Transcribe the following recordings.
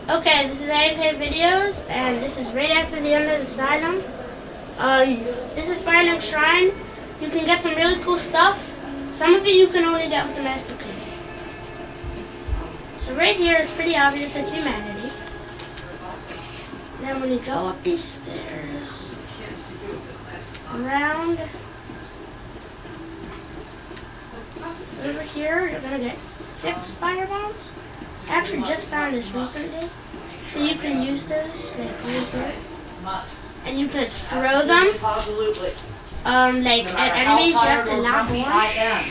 Okay, this is AK Videos, and this is right after the end of the Asylum. This is Firelink Shrine. You can get some really cool stuff. Some of it you can only get with the Master Key. So right here is pretty obvious it's humanity. Then when you go up these stairs, around, over here, you're going to get 6 fire bombs. I actually just found this recently. So you can use those, like right here. And you can throw them. Like at enemies, you have to lock one.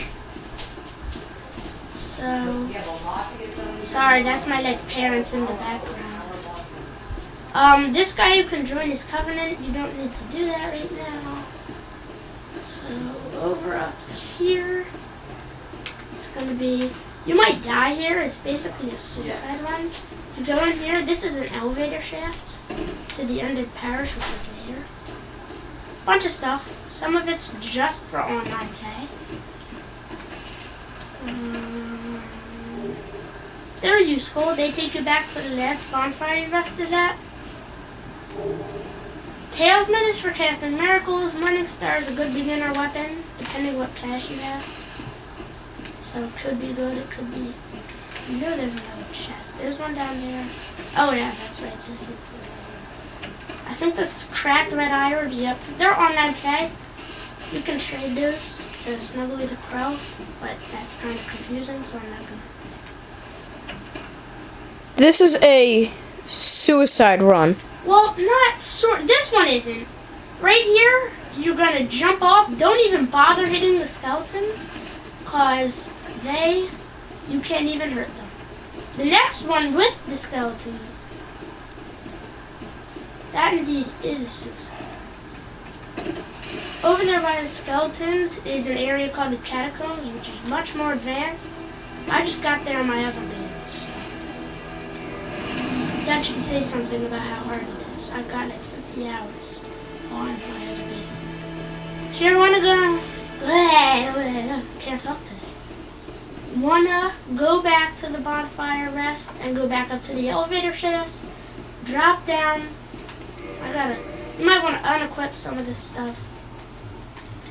So, sorry, that's my like parents in the background. This guy you can join his covenant. You don't need to do that right now. So over up here, it's gonna be. You might die here. It's basically a suicide run. You go in here. This is an elevator shaft to the end of Parish, which is later. Bunch of stuff. Some of it's just for online play. They're useful. They take you back to the last bonfire you rested at. Talisman is for casting miracles. Morning Star is a good beginner weapon, depending what class you have. So it could be good, it could be... You know there's another chest. There's one down there. Oh yeah, that's right. This is the... I think this is cracked red irids. Yep. They're online play. You can trade those to Snuggly the Crow, but that's kind of confusing, so I'm not gonna... This is a suicide run. Well, not sort. This one isn't. Right here, you're gonna jump off. Don't even bother hitting the skeletons, cause you can't even hurt them. The next one with the skeletons, that indeed is a suicide. Over there by the skeletons is an area called the Catacombs, which is much more advanced. I just got there on my other videos. So. That should say something about how hard it is. I've got like 50 hours on my other video. So you wanna go? Can't talk today. Wanna go back to the bonfire rest and go back up to the elevator shafts? Drop down. You might want to unequip some of this stuff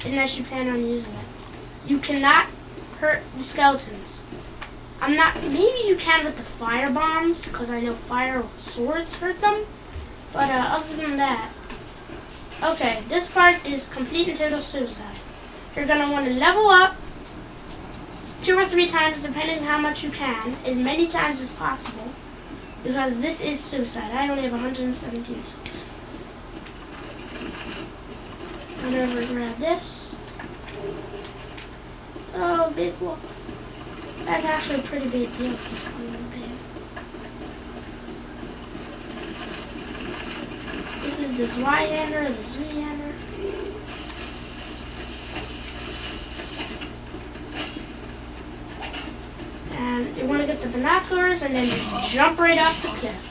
unless you plan on using it. You cannot hurt the skeletons. Maybe you can with the fire bombs, because I know fire swords hurt them. But other than that, okay, this part is complete and total suicide. You're going to want to level up 2 or 3 times, depending on how much you can, as many times as possible, because this is suicide. I only have 117 souls. I'm going to grab this. Oh, big whoop. That's actually a pretty big deal. This is the Zweihander, the Zweihander. And you want to get the binoculars and then jump right off the cliff.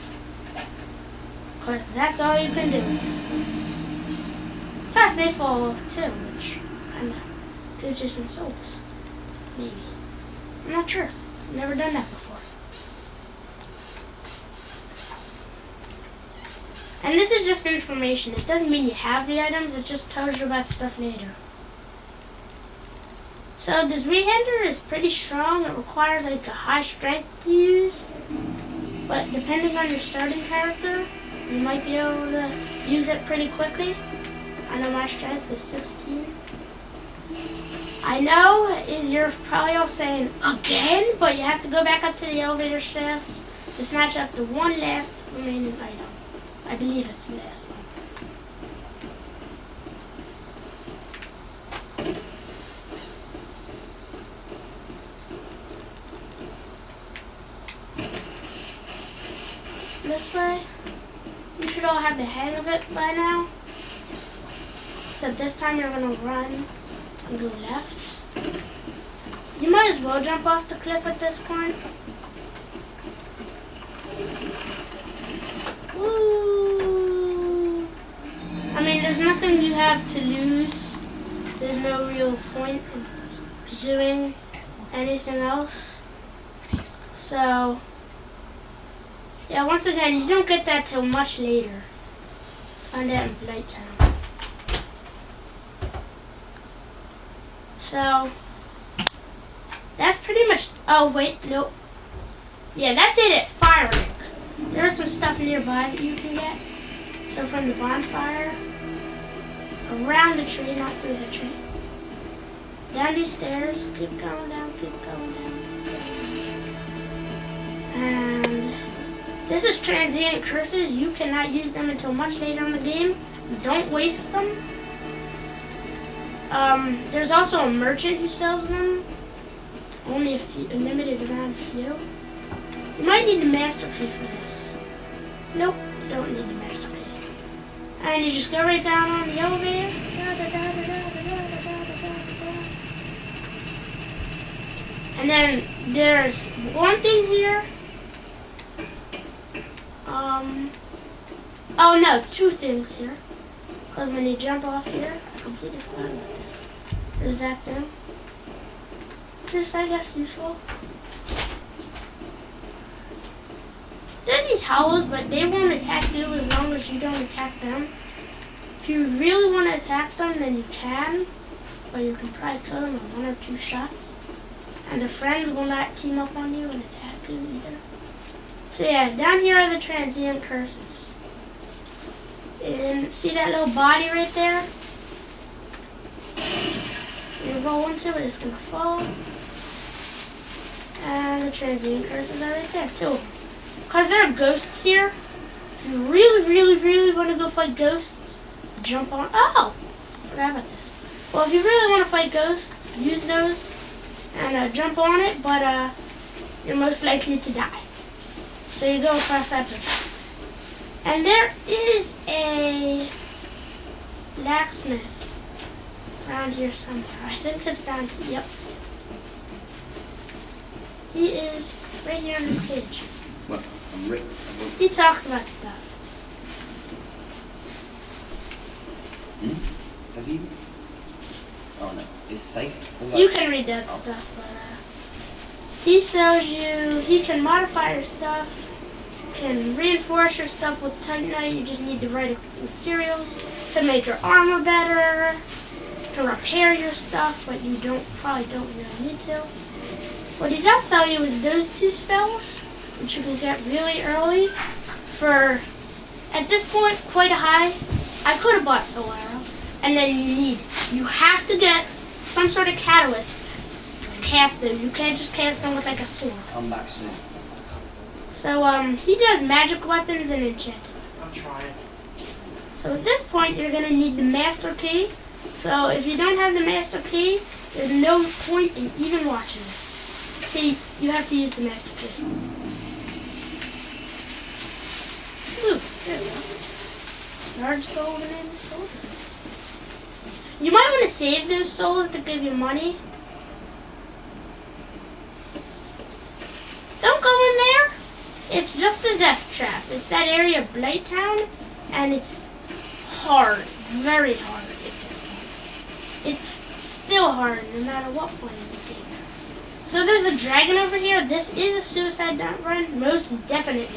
Because that's all you can do. Plus they fall off too, which kind of gives you some souls. Maybe. I'm not sure. I've never done that before. And this is just information. It doesn't mean you have the items. It just tells you about stuff later. So the Zweihander is pretty strong. It requires like a high strength to use. But depending on your starting character, you might be able to use it pretty quickly. I know my strength is 16. I know you're probably all saying, again? But you have to go back up to the elevator shafts to snatch up the one last remaining item. I believe it's the last one. This way. You should all have the hang of it by now. Except this time you're going to run and go left. You might as well jump off the cliff at this point. Woo! I mean, there's nothing you have to lose. There's no real point in doing anything else. So, Yeah, once again, you don't get that till much later. Find that in Blight Town. So, that's pretty much, oh wait, nope. Yeah, that's it at firelink. There's some stuff nearby that you can get. So from the bonfire, around the tree, not through the tree. Down these stairs, keep going down, keep going down. And this is transient curses. You cannot use them until much later in the game. Don't waste them. There's also a merchant who sells them. Only a limited amount of few. You might need a master key for this. Nope, you don't need a master key. And you just go right down on the elevator. And then there's one thing here. Oh no, two things here. Because when you jump off here, I completely forgot about this. There's that thing. Just, I guess, useful. There are these hollows, but they won't attack you as long as you don't attack them. If you really want to attack them, then you can. But you can probably kill them with 1 or 2 shots. And the friends will not team up on you and attack you either. So yeah, down here are the transient curses. And see that little body right there? You roll into it, it's going to fall. And the transient curses are right there too. Because there are ghosts here. If you really want to go fight ghosts, jump on. Oh! Forgot about this. Well, if you really want to fight ghosts, use those and jump on it, but you're most likely to die. So you go across that bridge. And there is a blacksmith around here somewhere. I think it's down here. Yep. He is right here in this cage. Well, I'm Rick. He talks about stuff. Have you? Oh no, it's safe. You can read that stuff, but he sells you. He can modify your stuff. Can reinforce your stuff with titanite. You just need the right materials to make your armor better. To repair your stuff, but you probably don't really need to. What he does sell you is those 2 spells, which you can get really early for, at this point, quite a high. I could have bought Soul Arrow, and then you have to get some sort of catalyst to cast them. You can't just cast them with like a sword. Come back soon. So he does magic weapons and enchanting. I'm trying. So at this point, you're gonna need the master key. So if you don't have the master key, there's no point in even watching this. See, you have to use the master key. Ooh, there we go. Large soul, the name is soul. You might want to save those souls to give you money. Don't go in there. It's just a death trap. It's that area of Blight Town, and it's hard, very hard. It's still hard no matter what point in the game. So there's a dragon over here. This is a suicide run, most definitely.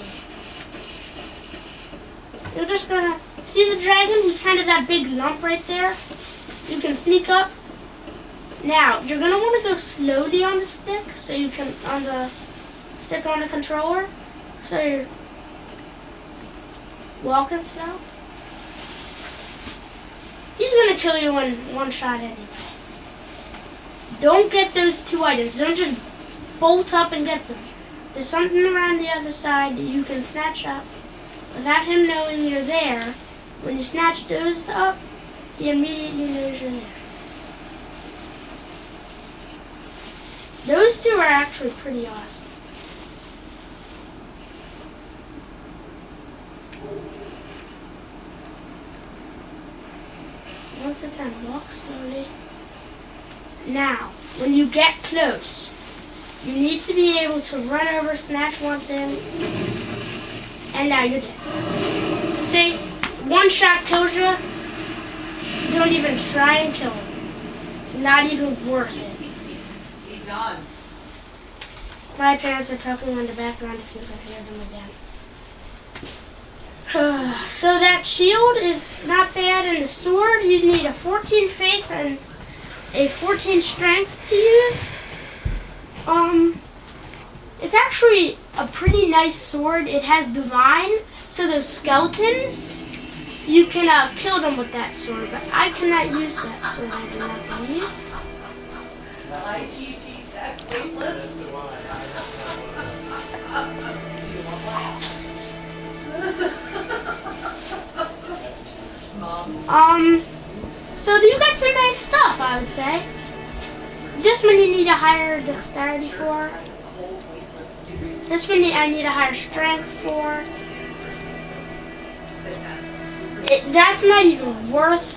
You're just gonna see the dragon. He's kind of that big lump right there. You can sneak up. Now you're gonna want to go slowly on the stick, so you can on the controller, so you're walking slow. He's gonna kill you in 1 shot anyway. Don't get those 2 items. Don't just bolt up and get them. There's something around the other side that you can snatch up without him knowing you're there. When you snatch those up, he immediately knows you're there. Those 2 are actually pretty awesome. Once again, walk slowly. Now, when you get close, you need to be able to run over, snatch one thing, and now you're dead. See, 1 shot kills you. Don't even try and kill him. Not even worth it. He's done. My parents are talking in the background if you can hear them again. So that shield is not bad, and the sword, you need a 14 faith and a 14 strength to use. It's actually a pretty nice sword. It has divine, so those skeletons, you can kill them with that sword, but I cannot use that sword, I do not believe. So you got some nice stuff, I would say. This one you need a higher dexterity for. This one I need a higher strength for. That's not even worth.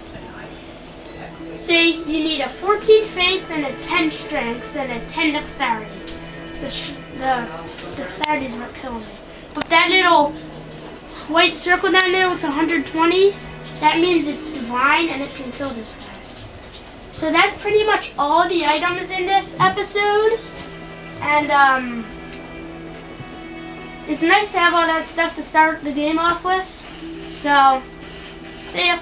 See, you need a 14 faith and a 10 strength and a 10 dexterity. The dexterity is what killing me. But that little white circle down there with 120, that means it's divine and it can kill those guys. So that's pretty much all the items in this episode. And it's nice to have all that stuff to start the game off with. So, see ya.